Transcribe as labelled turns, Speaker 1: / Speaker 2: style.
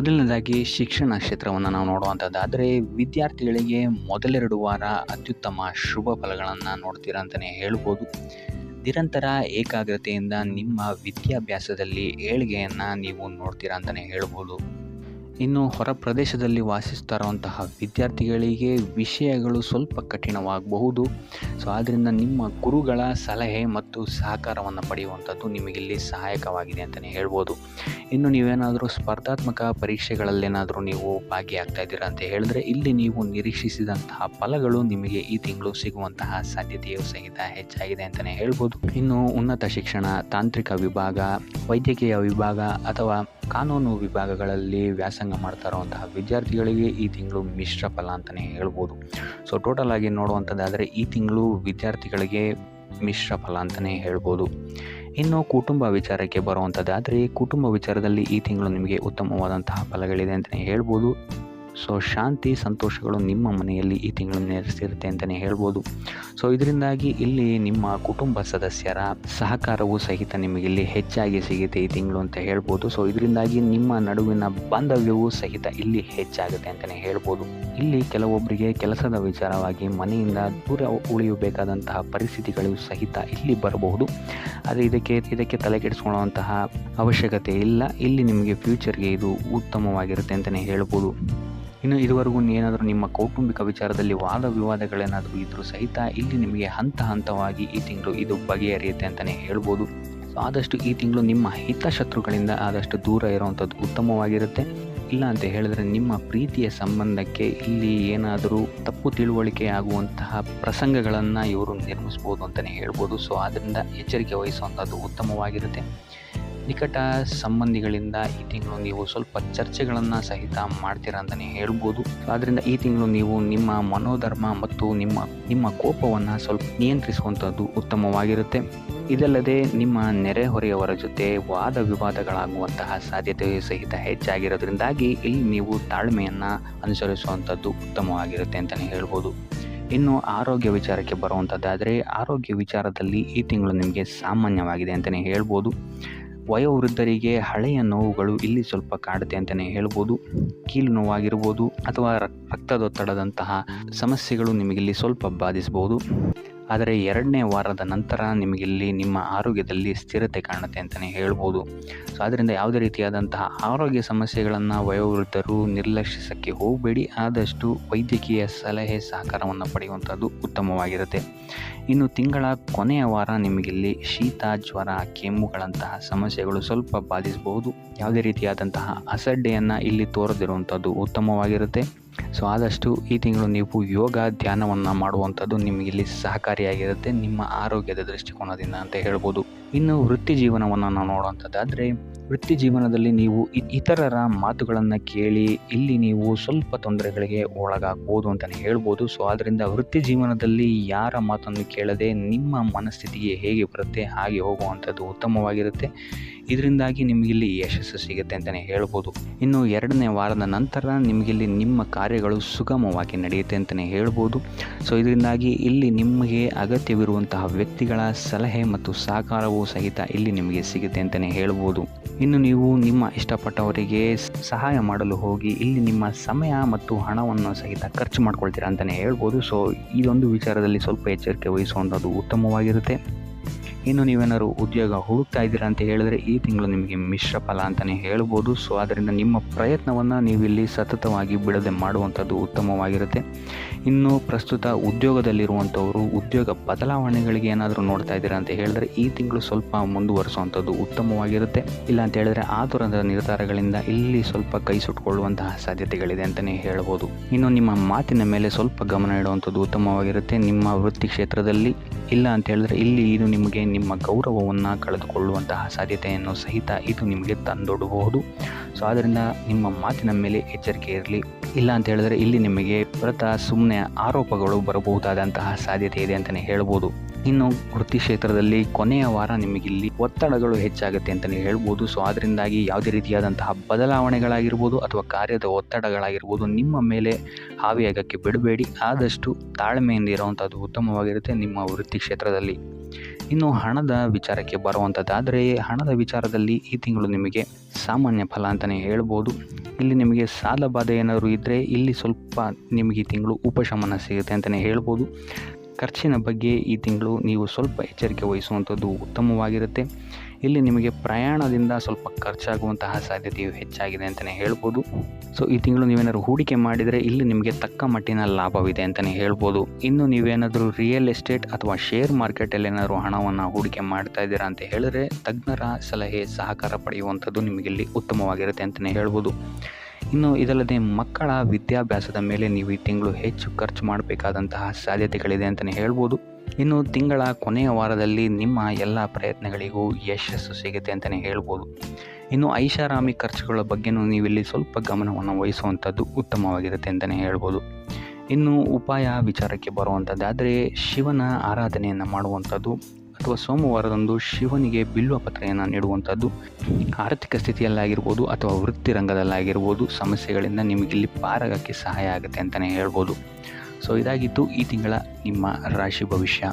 Speaker 1: ಮೊದಲನೇದಾಗಿ ಶಿಕ್ಷಣ ಕ್ಷೇತ್ರವನ್ನು ನಾವು ನೋಡುವಂಥದ್ದಾದರೆ ವಿದ್ಯಾರ್ಥಿಗಳಿಗೆ ಮೊದಲೆರಡು ವಾರ ಅತ್ಯುತ್ತಮ ಶುಭ ಫಲಗಳನ್ನು ನೋಡ್ತೀರಾ ಅಂತಲೇ ಹೇಳ್ಬೋದು. ನಿರಂತರ ಏಕಾಗ್ರತೆಯಿಂದ ನಿಮ್ಮ ವಿದ್ಯಾಭ್ಯಾಸದಲ್ಲಿ ಏಳಿಗೆಯನ್ನು ನೀವು ನೋಡ್ತೀರಾ ಅಂತಲೇ ಹೇಳ್ಬೋದು. ಇನ್ನು ಹೊರ ಪ್ರದೇಶದಲ್ಲಿ ವಾಸಿಸ್ತಾ ಇರುವಂತಹ ವಿದ್ಯಾರ್ಥಿಗಳಿಗೆ ವಿಷಯಗಳು ಸ್ವಲ್ಪ ಕಠಿಣವಾಗಬಹುದು. ಸೊ ಆದ್ದರಿಂದ ನಿಮ್ಮ ಗುರುಗಳ ಸಲಹೆ ಮತ್ತು ಸಹಕಾರವನ್ನು ಪಡೆಯುವಂಥದ್ದು ನಿಮಗಿಲ್ಲಿ ಸಹಾಯಕವಾಗಿದೆ ಅಂತಲೇ ಹೇಳ್ಬೋದು. ಇನ್ನು ನೀವೇನಾದರೂ ಸ್ಪರ್ಧಾತ್ಮಕ ಪರೀಕ್ಷೆಗಳಲ್ಲೇನಾದರೂ ನೀವು ಭಾಗಿಯಾಗ್ತಾ ಇದ್ದೀರಾ ಅಂತ ಹೇಳಿದ್ರೆ ಇಲ್ಲಿ ನೀವು ನಿರೀಕ್ಷಿಸಿದಂತಹ ಫಲಗಳು ನಿಮಗೆ ಈ ತಿಂಗಳು ಸಿಗುವಂತಹ ಸಾಧ್ಯತೆಯೂ ಸಹಿತ ಹೆಚ್ಚಾಗಿದೆ ಅಂತಲೇ ಹೇಳ್ಬೋದು. ಇನ್ನು ಉನ್ನತ ಶಿಕ್ಷಣ, ತಾಂತ್ರಿಕ ವಿಭಾಗ, ವೈದ್ಯಕೀಯ ವಿಭಾಗ ಅಥವಾ ಕಾನೂನು ವಿಭಾಗಗಳಲ್ಲಿ ವ್ಯಾಸಂಗ ಮಾಡ್ತಾ ಇರುವಂತಹ ವಿದ್ಯಾರ್ಥಿಗಳಿಗೆ ಈ ತಿಂಗಳು ಮಿಶ್ರ ಫಲ ಅಂತಲೇ ಹೇಳ್ಬೋದು. ಸೊ ಟೋಟಲ್ ಆಗಿ ನೋಡುವಂಥದ್ದಾದರೆ ಈ ತಿಂಗಳು ವಿದ್ಯಾರ್ಥಿಗಳಿಗೆ ಮಿಶ್ರ ಫಲ ಅಂತಲೇ ಹೇಳ್ಬೋದು. ಇನ್ನು ಕುಟುಂಬ ವಿಚಾರಕ್ಕೆ ಬರುವಂಥದ್ದಾದರೆ ಕುಟುಂಬ ವಿಚಾರದಲ್ಲಿ ಈ ತಿಂಗಳು ನಿಮಗೆ ಉತ್ತಮವಾದಂತಹ ಫಲಗಳಿದೆ ಅಂತಲೇ ಹೇಳ್ಬೋದು. ಸೊ ಶಾಂತಿ ಸಂತೋಷಗಳು ನಿಮ್ಮ ಮನೆಯಲ್ಲಿ ಈ ತಿಂಗಳು ನೆಲೆಸಿರುತ್ತೆ ಅಂತಲೇ ಹೇಳ್ಬೋದು. ಸೊ ಇದರಿಂದಾಗಿ ಇಲ್ಲಿ ನಿಮ್ಮ ಕುಟುಂಬ ಸದಸ್ಯರ ಸಹಕಾರವೂ ಸಹಿತ ನಿಮಗಿಲ್ಲಿ ಹೆಚ್ಚಾಗಿ ಸಿಗುತ್ತೆ ಈ ತಿಂಗಳು ಅಂತ ಹೇಳ್ಬೋದು. ಸೊ ಇದರಿಂದಾಗಿ ನಿಮ್ಮ ನಡುವಿನ ಬಾಂಧವ್ಯವೂ ಸಹಿತ ಇಲ್ಲಿ ಹೆಚ್ಚಾಗುತ್ತೆ ಅಂತಲೇ ಹೇಳ್ಬೋದು. ಇಲ್ಲಿ ಕೆಲವೊಬ್ಬರಿಗೆ ಕೆಲಸದ ವಿಚಾರವಾಗಿ ಮನೆಯಿಂದ ದೂರ ಉಳಿಯಬೇಕಾದಂತಹ ಪರಿಸ್ಥಿತಿಗಳು ಸಹಿತ ಇಲ್ಲಿ ಬರಬಹುದು. ಆದರೆ ಇದಕ್ಕೆ ತಲೆ ಕೆಡಿಸ್ಕೊಳ್ಳುವಂತಹ ಅವಶ್ಯಕತೆ ಇಲ್ಲ. ಇಲ್ಲಿ ನಿಮಗೆ ಫ್ಯೂಚರ್ಗೆ ಇದು ಉತ್ತಮವಾಗಿರುತ್ತೆ ಅಂತಲೇ ಹೇಳ್ಬೋದು. ಇನ್ನು ಇದುವರೆಗೂ ಏನಾದರೂ ನಿಮ್ಮ ಕೌಟುಂಬಿಕ ವಿಚಾರದಲ್ಲಿ ವಾದ ವಿವಾದಗಳೇನಾದರೂ ಇದ್ದರೂ ಸಹಿತ ಇಲ್ಲಿ ನಿಮಗೆ ಹಂತವಾಗಿ ಈ ತಿಂಗಳು ಇದು ಬಗೆಹರಿಯುತ್ತೆ ಅಂತಲೇ ಹೇಳ್ಬೋದು. ಸೊ ಆದಷ್ಟು ಈ ತಿಂಗಳು ನಿಮ್ಮ ಹಿತಶತ್ರುಗಳಿಂದ ಆದಷ್ಟು ದೂರ ಇರುವಂಥದ್ದು ಉತ್ತಮವಾಗಿರುತ್ತೆ. ಇಲ್ಲ ಅಂತ ಹೇಳಿದ್ರೆ ನಿಮ್ಮ ಪ್ರೀತಿಯ ಸಂಬಂಧಕ್ಕೆ ಇಲ್ಲಿ ಏನಾದರೂ ತಪ್ಪು ತಿಳುವಳಿಕೆ ಆಗುವಂತಹ ಪ್ರಸಂಗಗಳನ್ನು ಇವರು ನಿರ್ಮಿಸ್ಬೋದು ಅಂತಲೇ ಹೇಳ್ಬೋದು. ಸೊ ಆದ್ದರಿಂದ ಎಚ್ಚರಿಕೆ ವಹಿಸುವಂಥದ್ದು ಉತ್ತಮವಾಗಿರುತ್ತೆ. ನಿಕಟ ಸಂಬಂಧಿಗಳಿಂದ ಈ ತಿಂಗಳು ನೀವು ಸ್ವಲ್ಪ ಚರ್ಚೆಗಳನ್ನು ಸಹಿತ ಮಾಡ್ತೀರಾ ಅಂತಲೇ ಹೇಳ್ಬೋದು. ಆದ್ದರಿಂದ ಈ ತಿಂಗಳು ನೀವು ನಿಮ್ಮ ಮನೋಧರ್ಮ ಮತ್ತು ನಿಮ್ಮ ಕೋಪವನ್ನು ಸ್ವಲ್ಪ ನಿಯಂತ್ರಿಸುವಂಥದ್ದು ಉತ್ತಮವಾಗಿರುತ್ತೆ. ಇದಲ್ಲದೆ ನಿಮ್ಮ ನೆರೆಹೊರೆಯವರ ಜೊತೆ ವಾದ ವಿವಾದಗಳಾಗುವಂತಹ ಸಾಧ್ಯತೆಯೂ ಸಹಿತ ಹೆಚ್ಚಾಗಿರೋದ್ರಿಂದಾಗಿ ಇಲ್ಲಿ ನೀವು ತಾಳ್ಮೆಯನ್ನು ಅನುಸರಿಸುವಂಥದ್ದು ಉತ್ತಮವಾಗಿರುತ್ತೆ ಅಂತಲೇ ಹೇಳ್ಬೋದು. ಇನ್ನು ಆರೋಗ್ಯ ವಿಚಾರಕ್ಕೆ ಬರುವಂಥದ್ದಾದರೆ ಆರೋಗ್ಯ ವಿಚಾರದಲ್ಲಿ ಈ ತಿಂಗಳು ನಿಮಗೆ ಸಾಮಾನ್ಯವಾಗಿದೆ ಅಂತಲೇ ಹೇಳ್ಬೋದು. ವಯೋವೃದ್ಧರಿಗೆ ಹಳೆಯ ನೋವುಗಳು ಇಲ್ಲಿ ಸ್ವಲ್ಪ ಕಾಡುತ್ತೆ ಅಂತಲೇ ಹೇಳ್ಬೋದು. ಕೀಲು ನೋವಾಗಿರ್ಬೋದು ಅಥವಾ ರಕ್ತದೊತ್ತಡದಂತಹ ಸಮಸ್ಯೆಗಳು ನಿಮಗಿಲ್ಲಿ ಸ್ವಲ್ಪ ಬಾಧಿಸ್ಬೋದು. ಆದರೆ 2ನೇ ವಾರದ ನಂತರ ನಿಮಗಿಲ್ಲಿ ನಿಮ್ಮ ಆರೋಗ್ಯದಲ್ಲಿ ಸ್ಥಿರತೆ ಕಾಣುತ್ತೆ ಅಂತಲೇ ಹೇಳ್ಬೋದು. ಸೊ ಆದ್ದರಿಂದ ಯಾವುದೇ ರೀತಿಯಾದಂತಹ ಆರೋಗ್ಯ ಸಮಸ್ಯೆಗಳನ್ನು ವಯೋವೃದ್ಧರು ನಿರ್ಲಕ್ಷಿಸೋಕ್ಕೆ ಹೋಗಬೇಡಿ. ಆದಷ್ಟು ವೈದ್ಯಕೀಯ ಸಲಹೆ ಸಹಕಾರವನ್ನು ಪಡೆಯುವಂಥದ್ದು ಉತ್ತಮವಾಗಿರುತ್ತೆ. ಇನ್ನು ತಿಂಗಳ ಕೊನೆಯ ವಾರ ನಿಮಗಿಲ್ಲಿ ಶೀತ, ಜ್ವರ, ಕೆಮ್ಮುಗಳಂತಹ ಸಮಸ್ಯೆಗಳು ಸ್ವಲ್ಪ ಬಾಧಿಸಬಹುದು. ಯಾವುದೇ ರೀತಿಯಾದಂತಹ ಅಸಡ್ಡೆಯನ್ನು ಇಲ್ಲಿ ತೋರದಿರುವಂಥದ್ದು ಉತ್ತಮವಾಗಿರುತ್ತೆ. ಸೊ ಆದಷ್ಟು ಈ ತಿಂಗಳು ನೀವು ಯೋಗ, ಧ್ಯಾನವನ್ನು ಮಾಡುವಂಥದ್ದು ನಿಮಗಿಲ್ಲಿ ಸಹಕಾರಿಯಾಗಿರುತ್ತೆ ನಿಮ್ಮ ಆರೋಗ್ಯದ ದೃಷ್ಟಿಕೋನದಿಂದ ಅಂತ ಹೇಳ್ಬೋದು. ಇನ್ನು ವೃತ್ತಿ ಜೀವನವನ್ನು ನಾವು ನೋಡುವಂಥದ್ದಾದರೆ ವೃತ್ತಿ ಜೀವನದಲ್ಲಿ ನೀವು ಇತರರ ಮಾತುಗಳನ್ನು ಕೇಳಿ ಇಲ್ಲಿ ನೀವು ಸ್ವಲ್ಪ ತೊಂದರೆಗಳಿಗೆ ಒಳಗಾಗ್ಬೋದು ಅಂತಲೇ ಹೇಳ್ಬೋದು. ಸೊ ಆದ್ದರಿಂದ ವೃತ್ತಿ ಜೀವನದಲ್ಲಿ ಯಾರ ಮಾತನ್ನು ಕೇಳದೆ ನಿಮ್ಮ ಮನಸ್ಥಿತಿಗೆ ಹೇಗೆ ಬರುತ್ತೆ ಹಾಗೆ ಹೋಗುವಂಥದ್ದು ಉತ್ತಮವಾಗಿರುತ್ತೆ. ಇದರಿಂದಾಗಿ ನಿಮಗಿಲ್ಲಿ ಯಶಸ್ಸು ಸಿಗುತ್ತೆ ಅಂತಲೇ ಹೇಳ್ಬೋದು. ಇನ್ನು 2ನೇ ವಾರದ ನಂತರ ನಿಮಗಿಲ್ಲಿ ನಿಮ್ಮ ಕಾರ್ಯಗಳು ಸುಗಮವಾಗಿ ನಡೆಯುತ್ತೆ ಅಂತಲೇ ಹೇಳ್ಬೋದು. ಸೊ ಇದರಿಂದಾಗಿ ಇಲ್ಲಿ ನಿಮಗೆ ಅಗತ್ಯವಿರುವಂತಹ ವ್ಯಕ್ತಿಗಳ ಸಲಹೆ ಮತ್ತು ಸಹಕಾರವೂ ಸಹಿತ ಇಲ್ಲಿ ನಿಮಗೆ ಸಿಗುತ್ತೆ ಅಂತಲೇ ಹೇಳ್ಬೋದು. ಇನ್ನು ನೀವು ನಿಮ್ಮ ಇಷ್ಟಪಟ್ಟವರಿಗೆ ಸಹಾಯ ಮಾಡಲು ಹೋಗಿ ಇಲ್ಲಿ ನಿಮ್ಮ ಸಮಯ ಮತ್ತು ಹಣವನ್ನು ಸಹಿತ ಖರ್ಚು ಮಾಡ್ಕೊಳ್ತೀರಾ ಅಂತಲೇ ಹೇಳ್ಬೋದು. ಸೊ ಇದೊಂದು ವಿಚಾರದಲ್ಲಿ ಸ್ವಲ್ಪ ಎಚ್ಚರಿಕೆ ವಹಿಸುವಂಥದ್ದು ಉತ್ತಮವಾಗಿರುತ್ತೆ. ಇನ್ನು ನೀವೇನಾದ್ರು ಉದ್ಯೋಗ ಹುಡುಕ್ತಾ ಇದ್ದೀರಾ ಅಂತ ಹೇಳಿದ್ರೆ ಈ ತಿಂಗಳು ನಿಮಗೆ ಮಿಶ್ರ ಫಲ ಅಂತಲೇ ಹೇಳ್ಬೋದು. ಸೊ ಆದ್ದರಿಂದ ನಿಮ್ಮ ಪ್ರಯತ್ನವನ್ನು ನೀವಿಲ್ಲಿ ಸತತವಾಗಿ ಬಿಡದೆ ಮಾಡುವಂಥದ್ದು ಉತ್ತಮವಾಗಿರುತ್ತೆ. ಇನ್ನು ಪ್ರಸ್ತುತ ಉದ್ಯೋಗದಲ್ಲಿರುವಂಥವರು ಉದ್ಯೋಗ ಬದಲಾವಣೆಗಳಿಗೆ ಏನಾದರೂ ನೋಡ್ತಾ ಇದ್ದೀರಾ ಅಂತ ಹೇಳಿದ್ರೆ ಈ ತಿಂಗಳು ಸ್ವಲ್ಪ ಮುಂದುವರಿಸುವಂಥದ್ದು ಉತ್ತಮವಾಗಿರುತ್ತೆ. ಇಲ್ಲ ಅಂತ ಹೇಳಿದ್ರೆ ಆತುರದ ನಿರ್ಧಾರಗಳಿಂದ ಇಲ್ಲಿ ಸ್ವಲ್ಪ ಕೈ ಸುಟ್ಕೊಳ್ಳುವಂತಹ ಸಾಧ್ಯತೆಗಳಿದೆ ಅಂತಲೇ ಹೇಳ್ಬೋದು. ಇನ್ನು ನಿಮ್ಮ ಮಾತಿನ ಮೇಲೆ ಸ್ವಲ್ಪ ಗಮನ ಇಡುವಂಥದ್ದು ಉತ್ತಮವಾಗಿರುತ್ತೆ ನಿಮ್ಮ ವೃತ್ತಿ ಕ್ಷೇತ್ರದಲ್ಲಿ. ಇಲ್ಲ ಅಂತ ಹೇಳಿದ್ರೆ ಇಲ್ಲಿ ಇದು ನಿಮಗೆ ನಿಮ್ಮ ಗೌರವವನ್ನು ಕಳೆದುಕೊಳ್ಳುವಂತಹ ಸಾಧ್ಯತೆಯನ್ನು ಸಹಿತ ಇದು ನಿಮಗೆ ತಂದೊಡ್ಡಬಹುದು. ಸೊ ಆದ್ದರಿಂದ ನಿಮ್ಮ ಮಾತಿನ ಮೇಲೆ ಎಚ್ಚರಿಕೆ ಇರಲಿ. ಇಲ್ಲ ಅಂತ ಹೇಳಿದ್ರೆ ಇಲ್ಲಿ ನಿಮಗೆ ಸುಮ್ಮನೆ ಆರೋಪಗಳು ಬರಬಹುದಾದಂತಹ ಸಾಧ್ಯತೆ ಇದೆ ಅಂತಲೇ ಹೇಳ್ಬೋದು. ಇನ್ನು ವೃತ್ತಿ ಕ್ಷೇತ್ರದಲ್ಲಿ ಕೊನೆಯ ವಾರ ನಿಮಗಿಲ್ಲಿ ಒತ್ತಡಗಳು ಹೆಚ್ಚಾಗುತ್ತೆ ಅಂತಲೇ ಹೇಳ್ಬೋದು. ಸೊ ಅದರಿಂದಾಗಿ ಯಾವುದೇ ರೀತಿಯಾದಂತಹ ಬದಲಾವಣೆಗಳಾಗಿರ್ಬೋದು ಅಥವಾ ಕಾರ್ಯದ ಒತ್ತಡಗಳಾಗಿರ್ಬೋದು ನಿಮ್ಮ ಮೇಲೆ ಹಾವಿಯಾಗಕ್ಕೆ ಬಿಡಬೇಡಿ. ಆದಷ್ಟು ತಾಳ್ಮೆಯಿಂದ ಇರುವಂಥದ್ದು ಉತ್ತಮವಾಗಿರುತ್ತೆ ನಿಮ್ಮ ವೃತ್ತಿ ಕ್ಷೇತ್ರದಲ್ಲಿ. ಇನ್ನು ಹಣದ ವಿಚಾರಕ್ಕೆ ಬರುವಂಥದ್ದಾದರೆ ಹಣದ ವಿಚಾರದಲ್ಲಿ ಈ ತಿಂಗಳು ನಿಮಗೆ ಸಾಮಾನ್ಯ ಫಲ ಅಂತಲೇ ಹೇಳ್ಬೋದು. ಇಲ್ಲಿ ನಿಮಗೆ ಸಾಲ ಬಾಧೆ ಏನಾದರೂ ಇದ್ದರೆ ಇಲ್ಲಿ ಸ್ವಲ್ಪ ನಿಮಗೆ ಈ ತಿಂಗಳು ಉಪಶಮನ ಸಿಗುತ್ತೆ ಅಂತಲೇ ಹೇಳ್ಬೋದು. ಖರ್ಚಿನ ಬಗ್ಗೆ ಈ ತಿಂಗಳು ನೀವು ಸ್ವಲ್ಪ ಎಚ್ಚರಿಕೆ ವಹಿಸುವಂಥದ್ದು ಉತ್ತಮವಾಗಿರುತ್ತೆ. ಇಲ್ಲಿ ನಿಮಗೆ ಪ್ರಯಾಣದಿಂದ ಸ್ವಲ್ಪ ಖರ್ಚಾಗುವಂತಹ ಸಾಧ್ಯತೆಯು ಹೆಚ್ಚಾಗಿದೆ ಅಂತಲೇ ಹೇಳ್ಬೋದು. ಸೊ ಈ ತಿಂಗಳು ನೀವೇನಾದರೂ ಹೂಡಿಕೆ ಮಾಡಿದರೆ ಇಲ್ಲಿ ನಿಮಗೆ ತಕ್ಕ ಮಟ್ಟಿನ ಲಾಭವಿದೆ ಅಂತಲೇ ಹೇಳ್ಬೋದು. ಇನ್ನು ನೀವೇನಾದರೂ ರಿಯಲ್ ಎಸ್ಟೇಟ್ ಅಥವಾ ಶೇರ್ ಮಾರ್ಕೆಟಲ್ಲಿ ಏನಾದರೂ ಹಣವನ್ನು ಹೂಡಿಕೆ ಮಾಡ್ತಾ ಇದ್ದೀರಾ ಅಂತ ಹೇಳಿದ್ರೆ ತಜ್ಞರ ಸಲಹೆ ಸಹಕಾರ ಪಡೆಯುವಂಥದ್ದು ನಿಮಗಿಲ್ಲಿ ಉತ್ತಮವಾಗಿರುತ್ತೆ ಅಂತಲೇ ಹೇಳ್ಬೋದು. ಇನ್ನು ಇದಲ್ಲದೆ ಮಕ್ಕಳ ವಿದ್ಯಾಭ್ಯಾಸದ ಮೇಲೆ ನೀವು ಈ ತಿಂಗಳು ಹೆಚ್ಚು ಖರ್ಚು ಮಾಡಬೇಕಾದಂತಹ ಸಾಧ್ಯತೆಗಳಿದೆ ಅಂತಲೇ ಹೇಳ್ಬೋದು. ಇನ್ನು ತಿಂಗಳ ಕೊನೆಯ ವಾರದಲ್ಲಿ ನಿಮ್ಮ ಎಲ್ಲ ಪ್ರಯತ್ನಗಳಿಗೂ ಯಶಸ್ಸು ಸಿಗುತ್ತೆ ಅಂತಲೇ ಹೇಳ್ಬೋದು. ಇನ್ನು ಐಷಾರಾಮಿ ಖರ್ಚುಗಳ ಬಗ್ಗೆಯೂ ನೀವಿಲ್ಲಿ ಸ್ವಲ್ಪ ಗಮನವನ್ನು ವಹಿಸುವಂಥದ್ದು ಉತ್ತಮವಾಗಿರುತ್ತೆ ಅಂತಲೇ ಹೇಳ್ಬೋದು. ಇನ್ನು ಉಪಾಯ ವಿಚಾರಕ್ಕೆ ಬರುವಂಥದ್ದಾದರೆ ಶಿವನ ಆರಾಧನೆಯನ್ನು ಮಾಡುವಂಥದ್ದು ಅಥವಾ ಸೋಮವಾರದಂದು ಶಿವನಿಗೆ ಬಿಲ್ವ ಪತ್ರೆಯನ್ನು ನೀಡುವಂಥದ್ದು ಆರ್ಥಿಕ ಸ್ಥಿತಿಯಲ್ಲಾಗಿರ್ಬೋದು ಅಥವಾ ವೃತ್ತಿ ರಂಗದಲ್ಲಾಗಿರ್ಬೋದು ಸಮಸ್ಯೆಗಳಿಂದ ನಿಮಗಿಲ್ಲಿ ಪಾರಾಗಕ್ಕೆ ಸಹಾಯ ಆಗುತ್ತೆ ಅಂತಲೇ ಹೇಳ್ಬೋದು. ಸೊ ಇದಾಗಿತ್ತು ಈ ತಿಂಗಳ ನಿಮ್ಮ ರಾಶಿ ಭವಿಷ್ಯ.